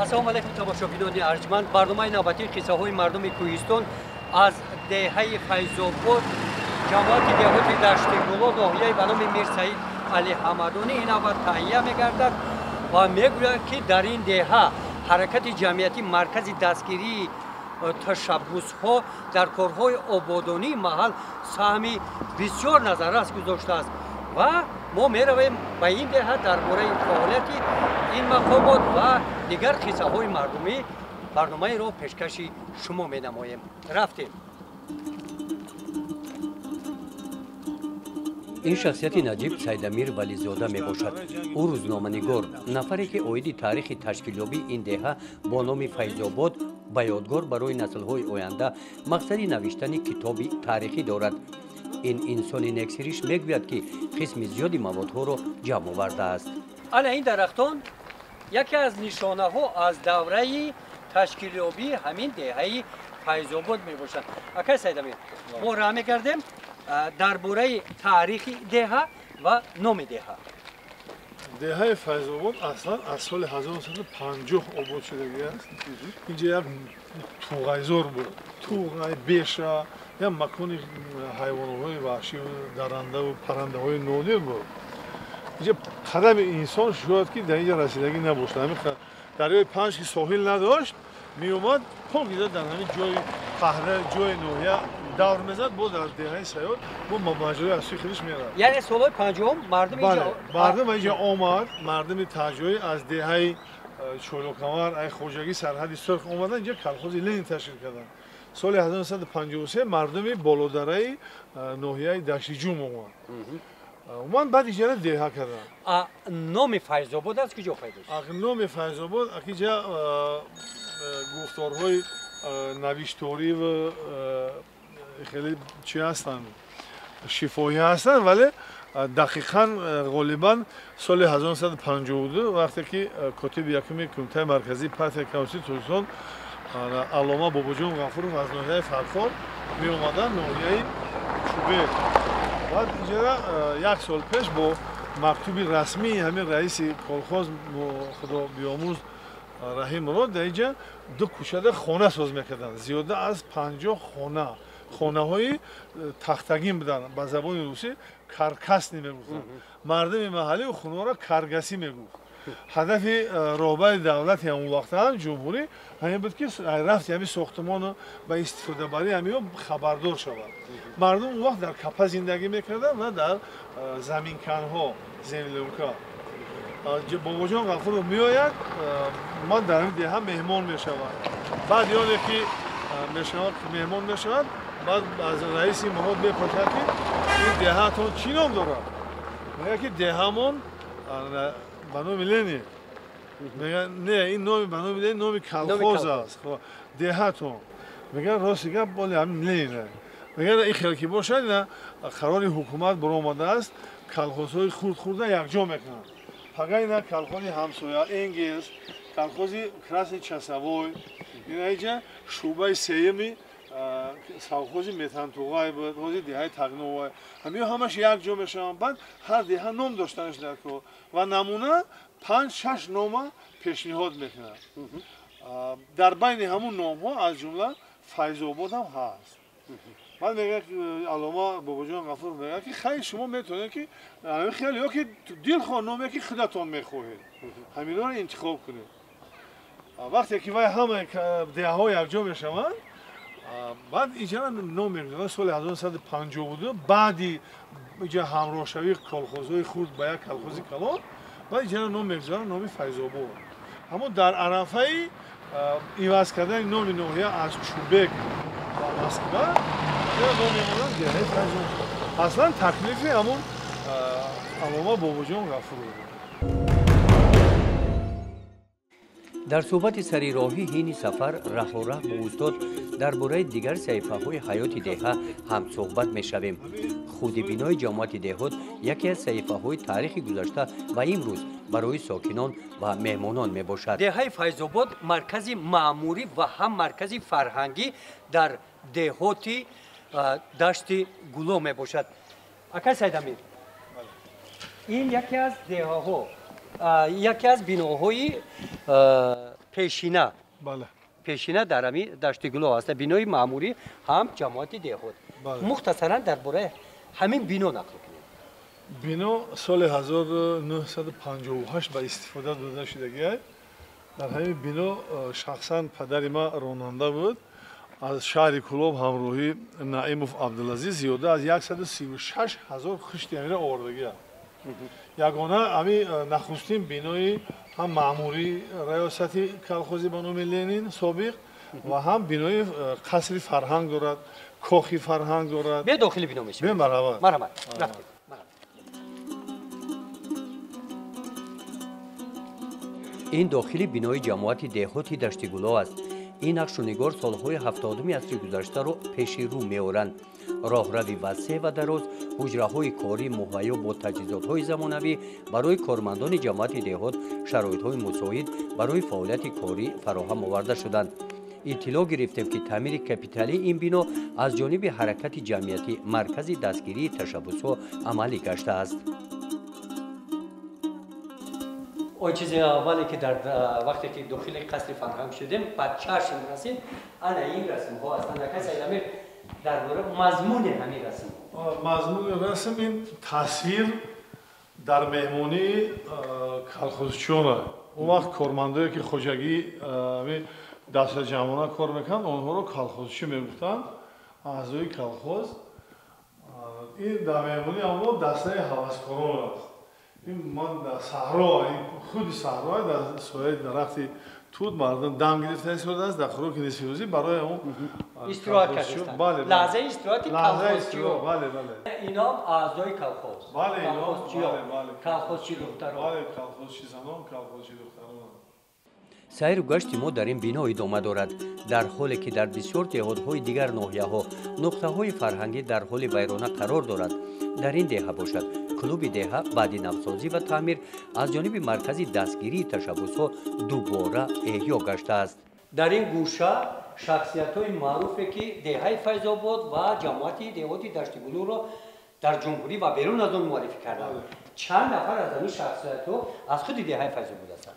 ассалому алайкум тамошобинони арҷманд. барномаи навбатии қиссаҳои мардуми кӯҳистон аз деҳаи Файзобод, ҷамоати деҳоти дашти гуло, ноҳияи ба номи Мир Саид Али Ҳамадонӣ ин навбат таҳия мегардад ва мегӯяд, ки дар ин деҳа ҳаракати ҷамъиятӣ маркази дастгирии ташаббусҳо дар корҳои ободонии маҳал саҳми бисёр назаррас гузоштааст ва мо меравем ба ин деҳа дар бораи фаъолияти ин мақомот ва дигар қиссаҳои мардумӣ барномаеро пешкаши шумо менамоем. рафтем. ин шахсияти наҷиб Сайдамир Вализода мебошад. ӯ рӯзноманигор, нафаре ки оиди таърихи ташкилёбии ин деҳа бо номи Файзобод ба ёдгор барои наслҳои оянда мақсади навиштани китоби таърихӣ дорад. ин инсони нексириш мегӯяд, ки қисми зиёди маводҳоро ҷамъ овардааст. ана ин дарахтон яке аз нишонаҳо аз давраи ташкилёбии ҳамин деҳаи Файзобод мебошад. акай Сайдамир, мо раҳ мекардем дар бораи таърихи деҳа ва номи деҳа. деҳаи Файзобод аслан аз соли 1950 обод шудагиаст. инҷа як туғайзор буд. туғай беша як макони ҳайвонотҳои ваҳшию дарандаву паррандаҳои нодир буд. инҷа қадами инсон шояд ки дар инҷа расидагӣ набошад. ҳамин дарёи панҷ ки соҳил надошт, меомад пол гирда дар ҳамин ҷои паҳра ҷои ноҳия давр мезад, бо дар деҳаи Саёд бо маҷрои асои худаш меравад. яъне солҳои 50 мардум инҷа омад, мардуми таҷоӣ аз деҳаи чолокамар, ай хоҷагӣ, сарҳади сурх омадан инҷа колхози Ленин ташкил карданд. соли 1953 мардуми болодараи ноҳияи Дашти Ҷум омад. уман баъд иҷара деҳа карданд. номи Файзобод аз куҷо пайдо шуд? номи Файзобод акиҷа гуфторҳои навишторӣ ва хеле чӣ ҳастанд, шифоҳӣ ҳастанд, вале дақиқан ғолибан соли 1952 вақте ки котиби якуми кумитаи марказии партияи коммунистии Тоҷикистон аллома Бобоҷон Ғафуров аз ноҳияи Фархор меомаданд ноҳияи Чӯбек. баъд иҷара як сол пеш бо мактуби расмии ҳамин раиси колхоз худо биомӯз Раҳим Мурод дар инҷа ду кӯчада хона соз мекарданд. зиёда аз 50 хона, хонаҳои тахтагин буданд. ба забони русӣ каркасни мегуфтанд. мардуми маҳаллӣ хонаҳоро каргасӣ мегуфт. ҳадафи роҳбари давлати ҳамон вақтан ҷумҳурӣ ҳамин буд, ки рафти ҳамин сохтмону ба истифодабарии ҳамиҳо хабардор шавад. мардум он вақт дар капа зиндагӣ мекарданд ва дар заминканҳо, землёнка. Бобоҷон Ғафуров меояд, ман дар ин деҳа меҳмон мешавад. баъд ёне ки меҳмон мешавад, баъд аз раиси Мурод мепурсад, ки ин деҳаатон чӣ ном дорад? мегӯяд, ки деҳамон ба номи Ленин. мегӯяд не, ин номи ба номи Ленин номи колхоз аст. деҳатон мегӯяд рости гап боли ҳамин Ленин аст. мегӯяд ин хел ки бошад, ина қарори ҳукумат баромадааст, колхозҳои хурд-хурда якҷо мекунанд. пага ина колхози ҳамсоя Энгелс, колхози Красни Часовой, ина инҷа шӯъбаи сеюми совхози Метантуғай буд, ҳозир деҳаи Тагновай. ҳамиҳо ҳамаш якҷо мешаванд. баъд ҳар деҳа ном доштанаш дар кор ва намуна 5-6 нома пешниҳод мекунад. дар байни ҳамун номҳо аз ҷумла Файзобод ҳам ҳаст. баъд мегӯяд, аллома Бобоҷон Ғафуров мегӯяд, ки хайр шумо метавонед, ки хеле ё ки дилхоҳ номе ки худатон мехоҳед, ҳаминҳоро интихоб кунед. вақте ки вай ҳамаи деҳаҳо якҷо мешаванд, баъд иҷара ном мегузоранд. соли 1952 баъди иҷа ҳамроҳшавии колхозҳои хурд ба як колхози калон, баъд иҷара ном мегузоранд номи Файзобод. ҳамон дар арафаи иваз кардани номи ноҳия аз Чӯбек ба Москва ном мемонанд деҳаи Файзобод. аслан таклифи ҳамон аллома Бобоҷон Ғафуров буд. дар суҳбати сарироҳӣ ҳини сафар раҳораҳ бо устод дар бораи дигар саҳифаҳои ҳаёти деҳа ҳамсуҳбат мешавем. худибинои ҷамоати деҳот яке аз саҳифаҳои таърихи гузашта ва имрӯз барои сокинон ва меҳмонон мебошад. деҳаи Файзобод маркази маъмурӣ ва ҳам маркази фарҳангӣ дар деҳоти дашти гуло мебошад. акай Сайдамир, ин яке аз деҳаҳо, яке аз биноҳои پیشینه بله پیشینه در امی دشت گلو است بینای معمولی هم جماعت دهود بله. مختصرا درباره همین بینو نقل کنید بینو سال 1958 به استفاده داده شده در همین بینو شخصا پدر ما راننده بود از شهر کلوب همراهی نعیموف عبدالعزیز زیاده از 136,000 خشت امیر آوردگی یگانه امی نخستین بینای هم معموری ریاستی کلخوزی به نام لنین سابق و هم بینای قصر فرهنگ دارد کاخی فرهنگ دارد به داخل بینو میشه مرحبا مرحبا رفتید این داخلی بینای جماعت دهوتی دشت گلو است این نقش‌ونگار سالهای 70 عصر گذشته را پیش رو می‌آورند. راهروی وسیع و دراز، حجره‌های کاری مهیا با تجهیزات‌های زمانوی برای کارمندان جماعت دهات شرایط‌های مساعد برای فعالیت کاری فراهم آورده شدند. اطلاع گرفتیم که تعمیر کاپیتالی این بنا از جانب حرکت جمعیتی مرکز دستگیری تشبس‌ها عملی گشته است. اون چیز اولی که در وقتی که داخل قصر فرهنگ شدیم بعد چشم رسید انا این رسم ها اصلا کسی امیر درباره مضمون همین رسم مضمون رسم این تاثیر در مهمونی کلخوزچیان اون وقت کارمندایی که خوجگی دست جمعانه کار میکنن اونها رو کلخوزچی میگفتن اعضای کلخوز این در مهمونی اما دسته هوسکاران است این من در صحرا خود صحرا در سایه درختی توت مردم دم گرفته استفاده است در خوراک نصفی برای اون استراحت کردن بله لحظه استراحتی کلخوزچیو بله بله اینا اعضای کلخوز بله کلخوزچیو بله کلخوزچی دختران بله کلخوزچی زنان کلخوزچی دختران سیر و گشت ما در این بنا ادامه دارد در حالی که در بسیار دهات‌های دیگر ناحیه‌ها نقطه‌های فرهنگی در حال ویرانه قرار دارد در این دهه باشد کلوب دهه بعد نوسازی و تعمیر از جانب مرکز دستگیری تشبس‌ها دوباره احیا گشته است در این گوشه شخصیت‌های معروفی که دهه فیض‌آباد و جماعت دهاتی دشت گلو را در جمهوری و بیرون از آن معرفی کردند چند نفر از این شخصیت‌ها از خود دهه فیض‌آباد هستند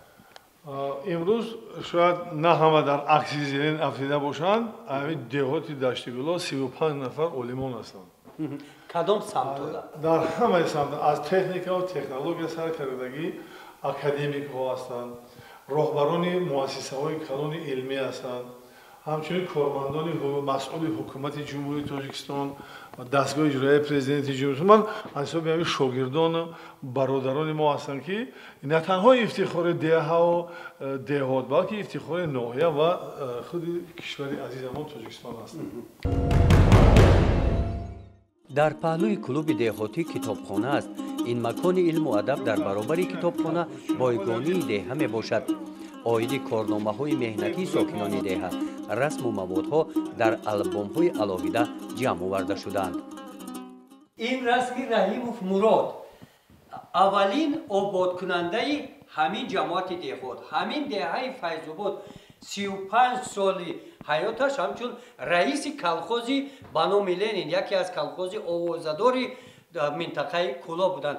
امروز شاید نه همه در عکسی زیرین افزوده باشند همین دهاتی دشت گلو 35 نفر عالمان هستند کدام سمت در همه سمت از تکنیکا و تکنولوژی سر کردگی اکادمیک ها هستند راهبران مؤسسه های کلان علمی هستند همچنین کارمندان مسئول حکومت جمهوری تاجیکستان و دستگاه اجرایی پرزیدنت جمهوری من حساب می‌کنم شاگردان برادران ما هستند که نه تنها افتخار دهه و دهات بلکه افتخار ناحیه و خود کشور عزیزمان تاجیکستان هستند در پهلوی کلوب دهاتی کتابخانه است این مکان علم و ادب در برابر کتابخانه بایگانی دهه می باشد آید کارنامه های مهنتی ساکنان دهه رسم و موادها در آلبوم های علاویده جمع آورده شدند این رسمی رحیموف مراد اولین آباد کننده همین جماعت دهات همین دهه فیض‌آباد 35 سالی حیاتش همچون رئیس کلخوزی به نام لنین یکی از کلخوزی آوازه‌داری منطقه کلا بودند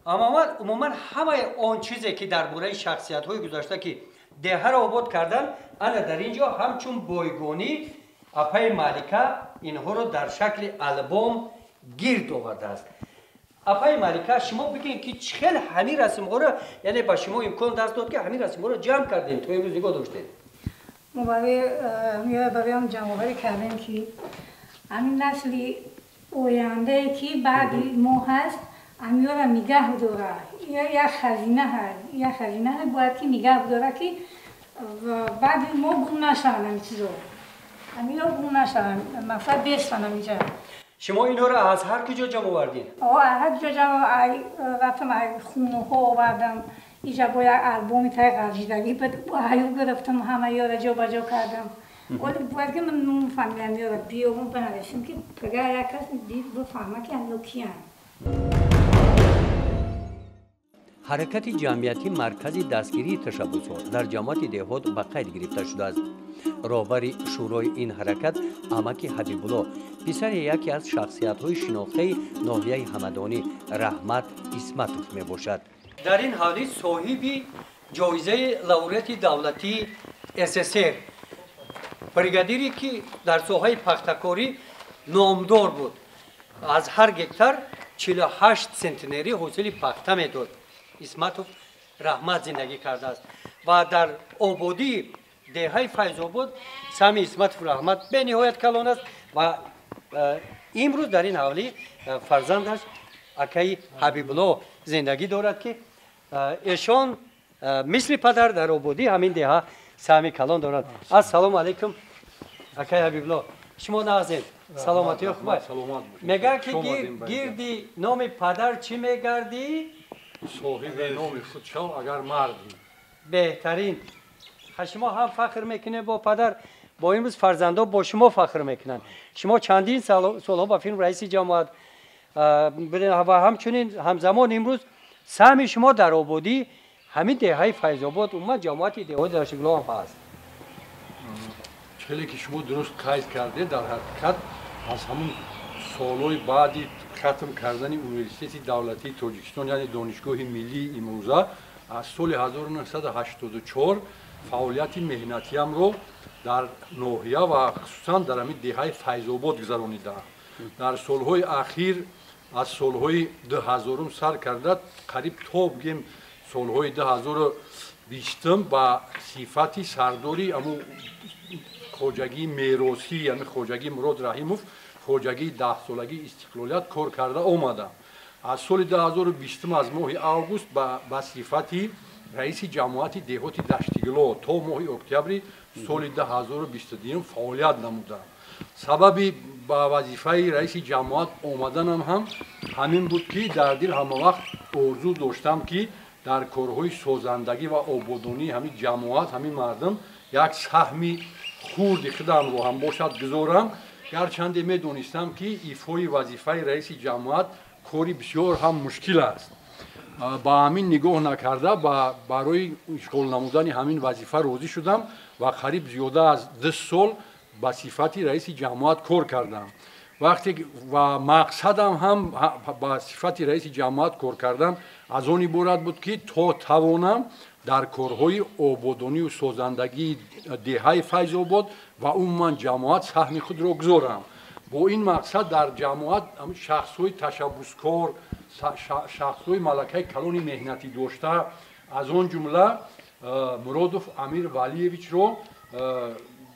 عموما همه آن چیزی که درباره شخصیت‌های گذشته که دهه را آباد کردند انا در اینجا همچون بایگانی اپای ملکه اینها رو در شکل آلبوم گرد آورده است اپای ملکه شما بگین که چخیل همین رسم‌ها رو یعنی با شما امکان دست داد که همین رسم‌ها رو جمع کردیم تو امروز نگاه داشتید ما برای هم جمع آوری کردیم که همین نسلی آینده که بعد ما هست همین رو نگه داره یا خزینه هست یا خزینه هست باید که نگه داره که بعد ما گم نشن همین چیزا همین رو گم نشن مقصد بیستن همیشه شما اینا رو از هر کجا جمع آوردین؟ هر کجا جمع رفتم خونه ها آوردم اینجا با یک آلبومی تای قرجیدگی هایو گرفتم همه یا را جا بجا کردم ولی باید که من فهمیدم یا را بیامون بنویسیم که بگه یک کس دید بفهمه که هم کیان حرکت جمعیتی مرکز دستگیری تشبس‌ها در جماعت دهات به قید گرفته شده است. راهبر شورای این حرکت عمک حبیب الله پسر یکی از شخصیت‌های شناخته ناحیه همدانی رحمت اسمتوف میباشد. در این حالی صاحب جایزه لауреتی دولتی SSR بریگادیری که در ساحه پختکاری نامدار بود از هر گکتار 48 سنتنری حاصل پخته میداد اسمتوف رحمت زندگی کرده است و در آبادی دهه فیض آباد سامی اسمتوف رحمت به نهایت کلان است و امروز در این حوالی فرزندش اکای حبیب الله زندگی دارد که ایشان مثل پدر در آبادی همین دهه سامی کلان دارد. السلام علیکم اکای حبیب الله، شما نازید سلامتی خوبه؟ سلامت میگه که گردی نام پدر چی میگردی؟ صاحب نام خود شو اگر مردی. بهترین. شما هم فخر میکنه با پدر، با امروز فرزندا با شما فخر میکنن. شما چندین سال با فیلم رئیس جماعت و همچنین همزمان امروز سهم شما در آبادی همین دهه فیض آباد اومد جماعت دهات داشتگلو هم هست. چلی که شما درست قید کرده در حقیقت از همون سالهای بعدی ختم کردن یونیورسیته دولتی تاجیکستان یعنی دانشگاه ملی امروزه از سال 1984 فعالیت مهنتیم رو در ناحیه و خصوصا در همین دهه فیض آباد گذرانیدم. در سالهای اخیر از سالهای 2000 سر کرده قریب تا بگیم سالهای 2020 با صفتی سرداری اما خواجگی میراثی یعنی خواجگی مراد رحیموف خواجگی 10 سالگی استقلالیت کار کرده آمدم. از سال 2020 از ماه آگوست با صفتی رئیس جماعت دهات دشتگلو تا ماه اکتبر سال 2022 فعالیت نمودم. سبب با وظیفه رئیس جماعت آمدنم هم همین بود که در دل همه وقت آرزو داشتم که در کارهای سازندگی و آبادانی همین جماعت همین مردم یک سهمی خورد خودم رو هم باشد گذارم، گرچند میدونستم که ایفای وظیفه رئیس جماعت کاری بسیار هم مشکل است. با همین نگاه نکرده برای اشغال نمودن همین وظیفه راضی شدم و قریب زیاده از 10 سال با صفت رئیس جماعت کار کردم. وقتی و مقصدم هم با صفت رئیس جماعت کار کردم از آن عبارت بود که تا توانم در کارهای آبادانی و سازندگی دهه فیض آباد و عموما جماعت سهم خود را گذارم. با این مقصد در جماعت شخص‌های تشبسکار، شخص‌های ملکه کلان مهنتی داشته از آن جمله مرادوف امیر ولیویچ رو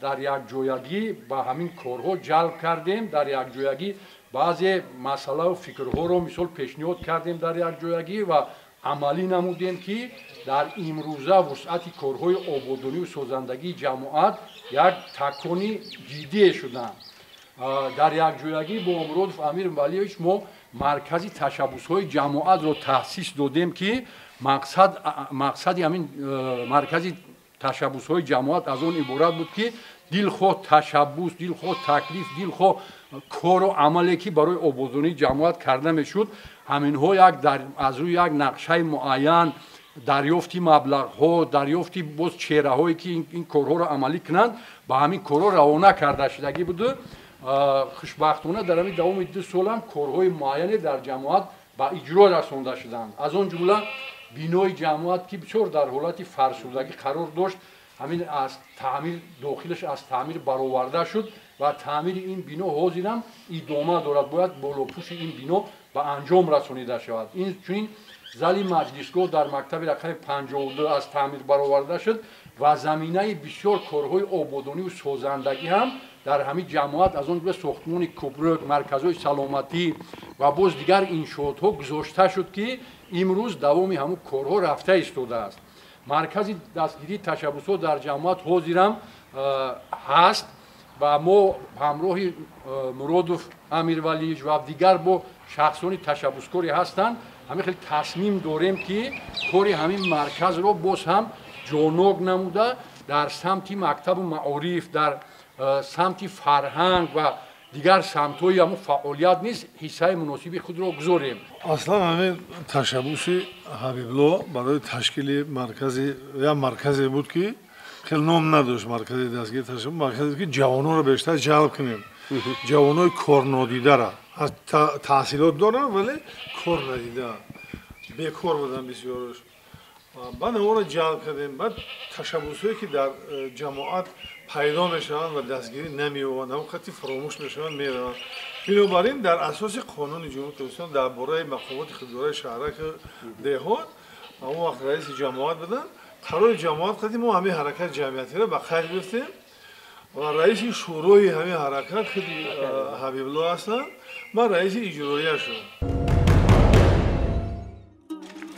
در یک جایگی با همین کارها جلب کردیم. در یک جایگی بعضی مسئله و فکرها رو مثال پیشنهاد کردیم در یک جایگی و عملی نمودیم که در امروزه وسعت کارهای آبادانی و سازندگی جماعت یک تکانی جدی شدن. در یک جایگی با مرادوف امیر ولیویچ ما مرکزی تشبس‌های جماعت رو تأسیس دادیم که مقصد همین مرکزی تشبس‌های جماعت از آن عبارت بود که دلخواه تشبس، دلخواه تکلیف، دلخواه کار و عملی که برای آبادانی جماعت کرده میشد همینها از روی یک نقشه معین دریافتی مبلغ‌ها، دریافتی باز چهره‌هایی که این کارها را عملی کنند با همین کارها روانه کرده شدگی بوده. خوشبختانه در همین دوام 2 سال هم کارهای معینی در جماعت با اجرا رسانده شدند. از آن جمله بینای جماعت که بسیار در حالت فرسودگی قرار داشت همین از تعمیر داخلش از تعمیر برآورده شد و تعمیر این بنا حاضرم ادامه دارد. باید بالاپوش این بنا به انجام رسانیده شود. این چون زلی مجلسگاه در مکتب رقم 52 از تعمیر برآورده شد و زمینه بسیار کارهای آبادانی و سازندگی هم در همین جماعت از اون به ساختمان کبرک، مرکزهای سلامتی و باز دیگر انشاءات‌ها گذاشته شد که امروز دوام همون کارها رفته ایستاده است. مرکز دستگیری تشبسات در جماعت حاضرم هست و ما همراه مرادوف امیرولیج و دیگر با شخصان تشبسکاری هستند همین خیلی تصمیم داریم که کاری همین مرکز رو باز هم جانوگ نموده در سمت مکتب معارف، در سمت فرهنگ و دیگر سمت‌های هم فعالیت نیست حصه مناسبی خود را گذاریم. اصلا همین تشبس حبیب الله برای تشکیل مرکزی بود که خیلی نام نداشت. مرکز دستگیر تشبس مرکزی که جوانان رو بیشتر جلب کنیم، جوانای کار نادیده را از تحصیلات دارن ولی کار ندیده بیکار بودن بسیارش بعد اون رو جلب کردیم بعد تشبوسایی که در جماعت پیدا میشوند و دستگیری نمی‌یابند همون خطی فراموش میشوند میروند بنابراین در اساس قانون جمهوری اسلامی درباره مقامات خودروهای شهرک دهات اون وقت رئیس جماعت بدن قرار جماعت کردیم ما همه حرکت جمعیتی را به خرج گرفتیم و رئیس شورای همه حرکت خیلی حبیب الله هستن من رئیس اجرایی شدم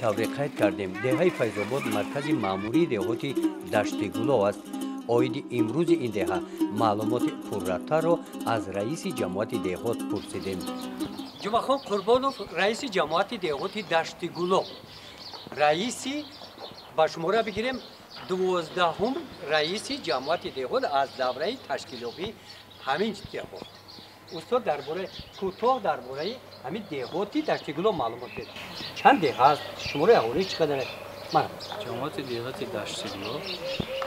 طور قید کردیم دهه فیض‌آباد مرکز ماموری دهاتی دشت گلو است. اوید امروز این دهه معلومات پررفتر را از رئیس جماعت دهات پرسیدیم. جمعه خان قربانوف رئیس جماعت دهاتی دشت گلو رئیسی با شماره بگیریم 12ام رئیس جماعت دهات از دوره تشکیلاتی همین دهات. استاد درباره کوتاه درباره همین دهاتی دشتگلو معلومات بده. چند دهه است؟ شماره اهالی چقدره؟ جماعت دهاتی دشتگلو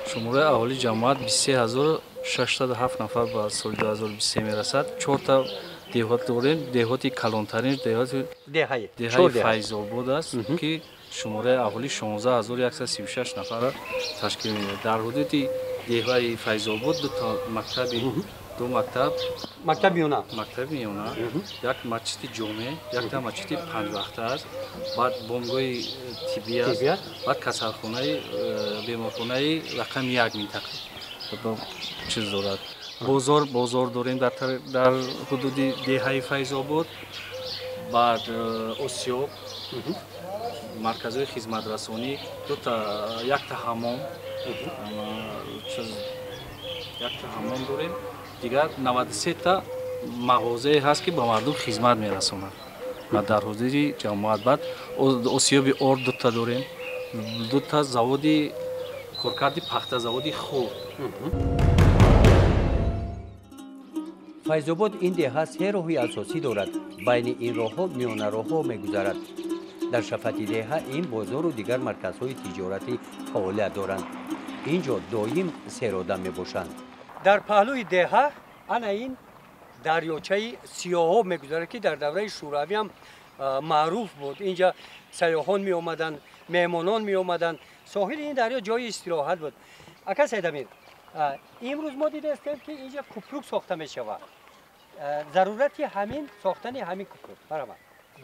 شماره اهالی جماعت 23607 نفر با سال 2023 میرسد. 4 تا دهات داریم. دهاتی کلانترین دهه فیض‌آباد است که شماره اهالی 16136 نفر تشکیل میده. در حدود دهه فیض‌آباد دو مکتب میونه یک مسجد جامع یک تا مسجد 5 وقته است بعد بنگاه طبی است بعد کسالخانه بیمارخانه رقم 1 منطقه با چیز دارد بازار داریم در حدود دهه فیض‌آباد بعد اسیاب مرکزهای خدمت رسانی یک تا حمام داریم دیگر 93 تا مغازه هست که با مردم خدمت میرسونند و در حدود جماعت بعد اسیاب اور 2 تا داریم 2 تا زواد کارکرد پخته زوادی خورد. فیض‌آباد این دهه 3 راهی اساسی دارد. بین این راه‌ها میانه راه‌ها می‌گذرد. در شفتی دهه این بازار و دیگر مرکزهای تجارتی فعالیت دارند. اینجا دایم سیراده میباشند. در پهلوی دهه انا این دریاچه سیاها میگذره که در دوره شوروی هم معروف بود. اینجا سیاحان می اومدن، مهمانان می اومدن. ساحل این دریا جای استراحت بود. اکا سیدامیر امروز ما دیده استیم که اینجا کوپروک ساخته می شود. ضرورتی همین ساختن همین کوپروک برام.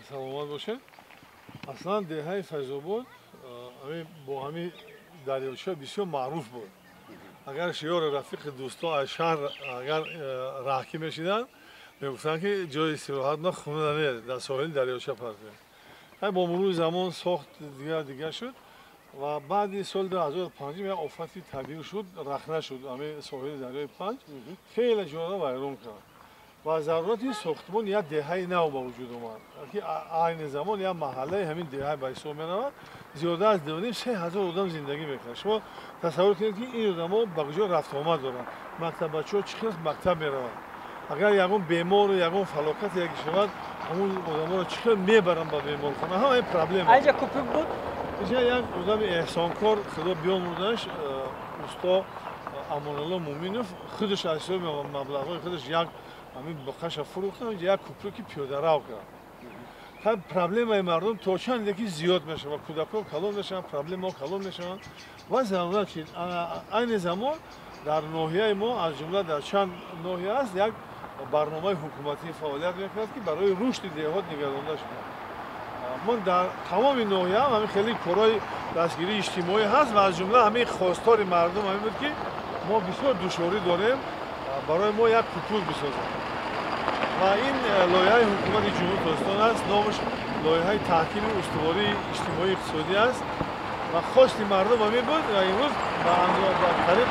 سلامت باشه. اصلا دهه فیض‌آباد با همین دریاچه بسیار معروف بود. اگر شیار رفیق دوستا از شهر اگر راهکی میشیدن میگفتن که جای استراحت نه خونه نه در ساحل دریاچه پرده. با مرور زمان ساخت دیگر شد و بعد سال 2005 یک آفتی طبیعی شد رخنه شد همه ساحل دریای 5 خیلی جاها ویران کرد و ضرورت این ساختمان یک دهه نو به وجود اومد که عین زمان یک محله همین دهه به حساب می‌رود زیاده از 2,500 آدم زندگی میکنه. شما تصور کنید که این آدم‌ها به کجا رفت آمد دارن. مکتب بچه‌ها چقدر مکتب میروند. اگر یگون بیمار و یگون فلاکت یکی شود همون آدم‌ها رو چقدر میبرن به بیمارخانه. ها این پرابلم. اینجا کوپروک بود. اینجا یک آدم احسانکار خدا بیاموردنش استا امان‌الله مومینوف خودش از حساب مبلغ‌های خودش یک همین بخش فروختن اینجا یک کوپروکی پیاده رو کرد. خب پرابلم مردم تا چند یکی زیاد میشه و کودکان کلان میشن پرابلم ها کلان میشن و ضرورت شد این زمان در ناحیه ما از جمله در چند ناحیه است یک برنامه حکومتی فعالیت میکرد که برای رشد دهات نگرانده شد. ما در تمام ناحیه همین خیلی کارهای دستگیری اجتماعی هست و از جمله همین خواستار مردم همین بود که ما بسیار دشواری داریم برای ما یک کوپروک بسازیم. و این لایحه حکومت جمهوری اسلامی است نامش لایحه تحکیم استواری اجتماعی اقتصادی است و خواست مردم همین بود و امروز با قریب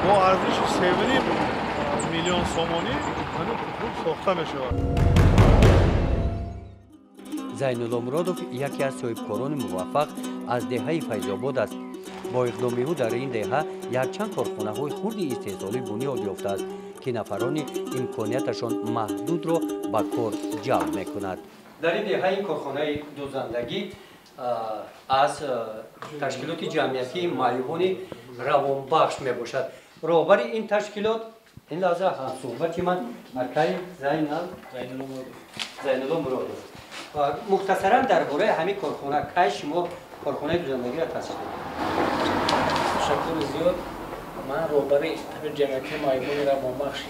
با ارزش 3.5 میلیون سومانی همین کوپروک ساخته میشود. زینالله مرادوف یکی از صاحبکاران موفق از دهه فیض‌آباد است. با اقدام او در این دهه یکچند کارخانه‌های خردی استحصالی بنیاد یافته است که نفران امکانیتشان محدود را به کار جلب می‌کند. در این دهه این کارخانه دوزندگی از تشکیلات جمعیتی معیوبان روانبخش میباشد. راهبر این تشکیلات این لحظه صحبت من مرکز زینالله مرادوف. مختصرا درباره همین کارخانه که شما کارخانه دوزندگی را تأسیس کنید. تشکر زیاد. من روبروی جمعیت مایمون روانبخشی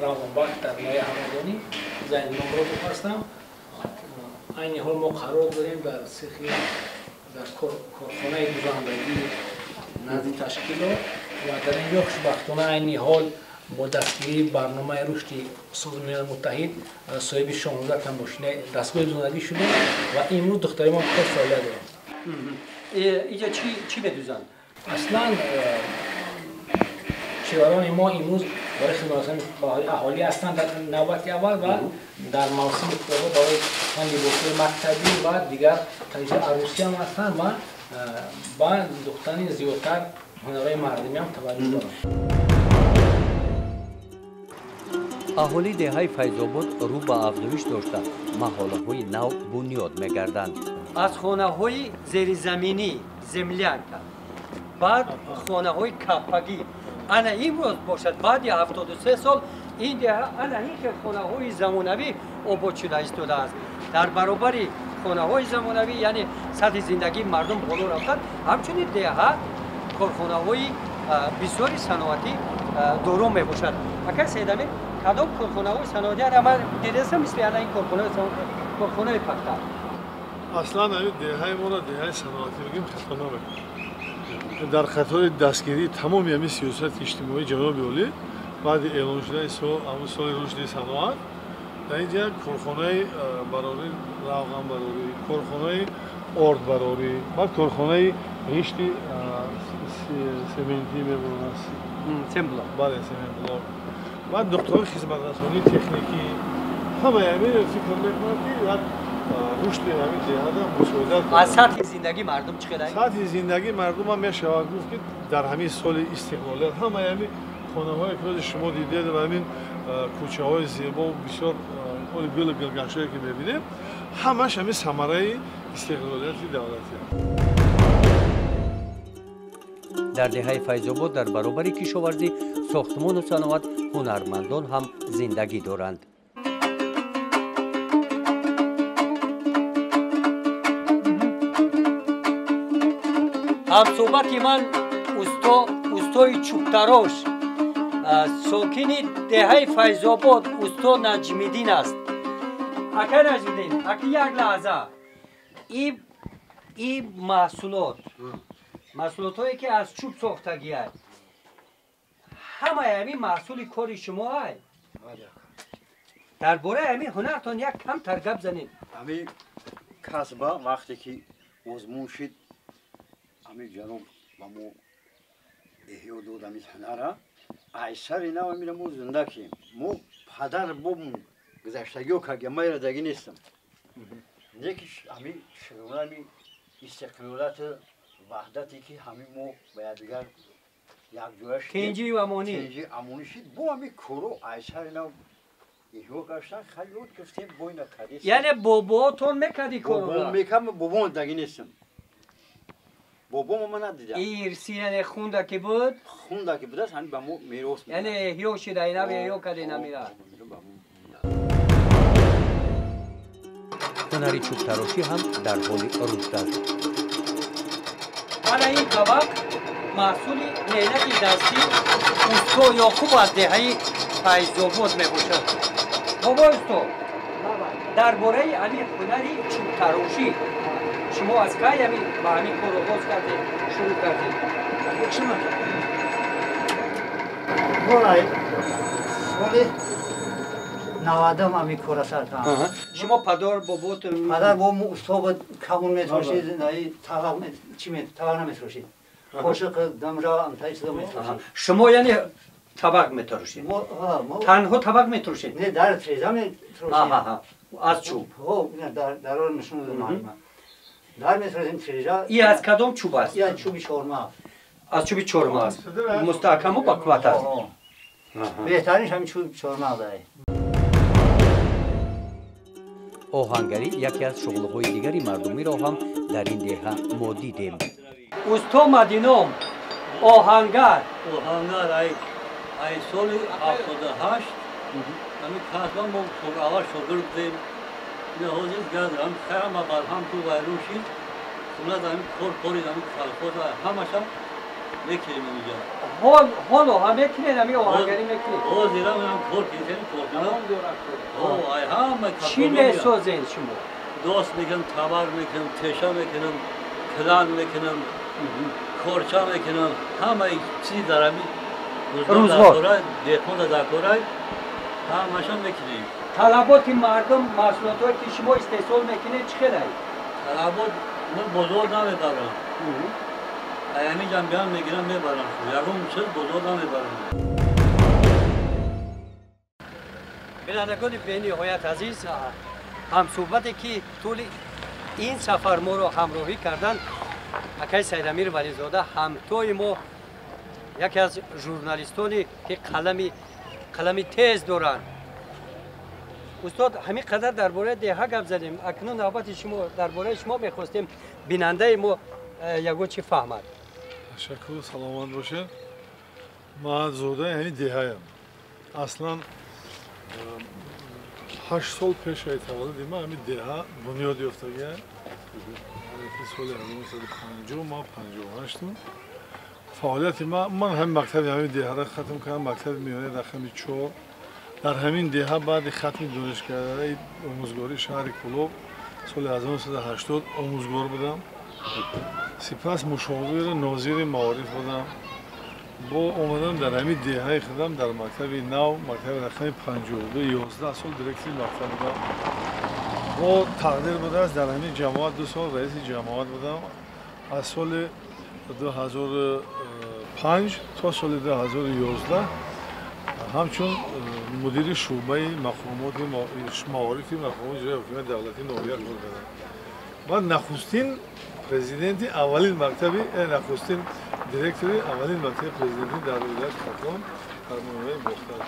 روانبخش در نایه همدانی زنگ نمرود هستم. این حال ما قرار داریم در سیخی در کارخانه دوزندگی نزدیک تشکیل و در اینجا خوشبختانه این حال با دستگیری برنامه رشد سازمان ملل متحد صاحب 16 تا ماشین دستگاه دوزندگی شده و امروز دختر ما 5 ساله دارم. اینجا چی بدوزند؟ اصلا شیواران ما امروز برای خدمت اهالی هستند در نوبت اول و در موسم اکتبر برای لباس‌های مکتبی و دیگر تجهیز عروسی هم هستند و با دختران زیادتر هنرهای مردمی هم توجه دارند. اهالی دهه فیض‌آباد رو به افزایش داشته محله‌های نو بنیاد می‌گردند. از خانه‌های زیرزمینی زملянка بعد خانه‌های کپگی انا امروز باشد بعد 73 سال این دهه انا این خانه‌های زمانوی آباد شده ایستاده است. در برابر خانه‌های زمانوی یعنی سطح زندگی مردم بالا رفته همچنین دهه کارخانه‌های بسیاری صنعتی دارو میباشد. اگر سیدمی کدام کارخانه‌های صنعتی را دیدم مثل الان این کارخانه پخته اصلا همین دهه ما را دهه صنعتی بگیم خطا نمیکنیم. در خطر دستگیری تمام همین سیاست اجتماعی جناب عالی بعد اعلان شده سال رشد صنعت در اینجا کارخانه براری روغن براری، کارخانه آرد براری، بعد کارخانه رشد سمنتی میمونه سمبلا بله سمنت بعد دکتران خدمت رسانی تکنیکی همه همین فکر میکنم که در رشد همین دهه مساعدت از سطح زندگی مردم چقدر؟ سطح زندگی مردم هم میشه گفت که در همین سال استقلال همه همین خانه‌های که شما دیدید و همین کوچه‌های زیبا و بسیار حال گل گلگشایی که می‌بینید همش همین ثمره استقلالیت دولتی. در دهه فیض‌آباد در برابر کشاورزی ساختمان و صنعت هنرمندان هم زندگی دارند. همصحبت من استای چوبتراش ساکن دهه فیض‌آباد استا نجمیدین است. اگر نجمیدین اگر یک لحظه این محصولات هایی که از چوب ساختگی است همه همین محصول کار شما است. درباره همین هنرتان یک کم ترگب زنید. همین کسبه وقتی که آزمون شد همین جناب و ما احیا داد همین هنره ایسر اینا و میره ما زنده کیم ما پدر بابم گذشتگی و که ما ایردگی نیستم یکیش همین شروع همین استقلالات وحدتی که همین ما باید دیگر یک جوش کنجی و امانی کنجی امانی شد با همین کرو ایسر اینا احیا کشتن خیلی بود کفتیم با اینا کردیست یعنی باباتون میکردی کرو بابام میکم بابام دگی نیستم بابام من ندیدم ایرسیان خونده که بود خونده که بود همین به ما میراث یعنی هیو شده اینا به هیو کده نمیره. هنر چوب تراشی هم در حال رشد است. حالا این طبق محصول عینک دستی استا یعقوب از دهه فیض‌آباد میباشد. بابا استا درباره همین هنر چوب تراشی شما از کی همین با همین کار آغاز کردید شروع کردید؟ شما برای سال 90 همین کار کردم. شما پدر باباتون پدر بابام استاد کمون میتراشید نه طبق چی طبق نمیتراشید قاشق دمجا انتای چیزا میتراشید. شما یعنی طبق میتراشید؟ تنها طبق میتراشید؟ نه در تریزا میتراشید از چوب. در رو نشون دادم در میتراشیم تریزا. این از کدام چوب است؟ این چوب چهارمه. از چوب چهارمه است. مستحکم و با قوت است. بهترینش همین چوب چهارمه داره. آهنگری یکی از شغل‌های دیگری مردمی را هم در این دهه ما دیدیم. استا مدینام آهنگر ای سال 78 همین کسبه ما اول شاگرد بودیم لحاظی کردم خیلی برهم تو ویروشید خونه داریم کاری داریم خلقات و همش هم میکنیم اینجا حالا همه کنید همی آهنگری میکنید او زیرا میرم کار کنیم کار کنم او ای همه چی میسازین شما؟ دوست میکنم تبر میکنم تشه میکنم کلان میکنم کارچا میکنم همه چیزی دارم روزگار دیکون دکورای همش هم میکنیم طلبات مردم محصولات که شما استحصال میکنید چقدر؟ طلبات من بزرگ نمیبرم ایمی جنبیان میگیرم میبرم یکم چیز بزرگ نمیبرم بینندگان به نهایت عزیز هم صحبتی که طول این سفر ما رو همراهی کردن اکای سیدامیر ولیزاده همتای ما یکی از ژورنالیستانی که قلمی تیز دارن استاد همین قدر درباره دهه گپ زدیم اکنون نوبت شما درباره شما میخواستیم بیننده ما یگو چی فهمد تشکر سلامت باشین من زوده یعنی دهه اصلا 8 سال پیش تولد من همین دهه بنیاد یافتگی سال 1950 ما 58 فعالیت من هم مکتب همین دهه را ختم کردم مکتب میانه رقم 4 در همین دهه بعد ختم دانشگاه آموزگاری شهر کلوب سال 1980 آموزگار بودم سپس مشاور ناظر معارف بودم با اومدم در همین دهه خودم در مکتب نو مکتب رقم 52 11 سال دیرکتور مکتب بودم با تقدیر بوده است در همین جماعت 2 سال رئیس جماعت بودم از سال 2005 تا سال 2011 همچون مدیر شعبه مقامات معارفی مقامات اجرایی حکومت دولتی نوبیت بودم بعد نخستین پرزیدنت اولین مکتب نخستین دیرکتور اولین مکتب پرزیدنتی در ولایت خرطوم در منوی باختر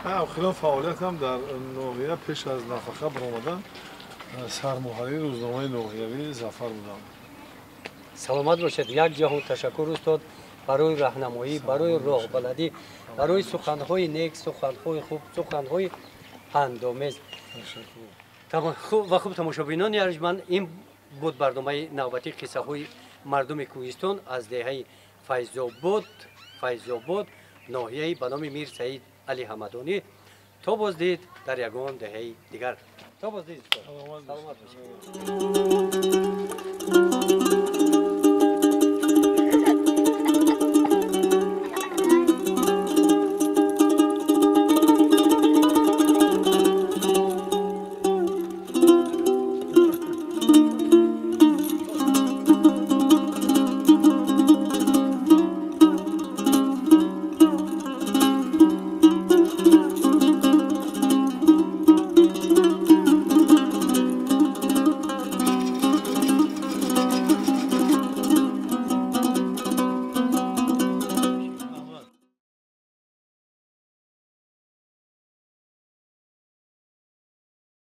کردم خلال فعالیتم در نوحیه پیش از نفقه برآمدن سرمحرر روزنامه نوحیوی ظفر بودم سلامت باشید یک جهان تشکر استاد برای راهنمایی برای راه بلدی برای سخنهای نیک سخنهای خوب سخنهای اندامیز تمام خوب و خوب تماشابینان ارجمند این بود برنامه نوبتی قصه های مردم کوهستان از دهه فیض‌آباد ناحیه به نام میر سعید علی حمدانی تا بازدید در یگان دهه دیگر تا بازدید سلامت باشید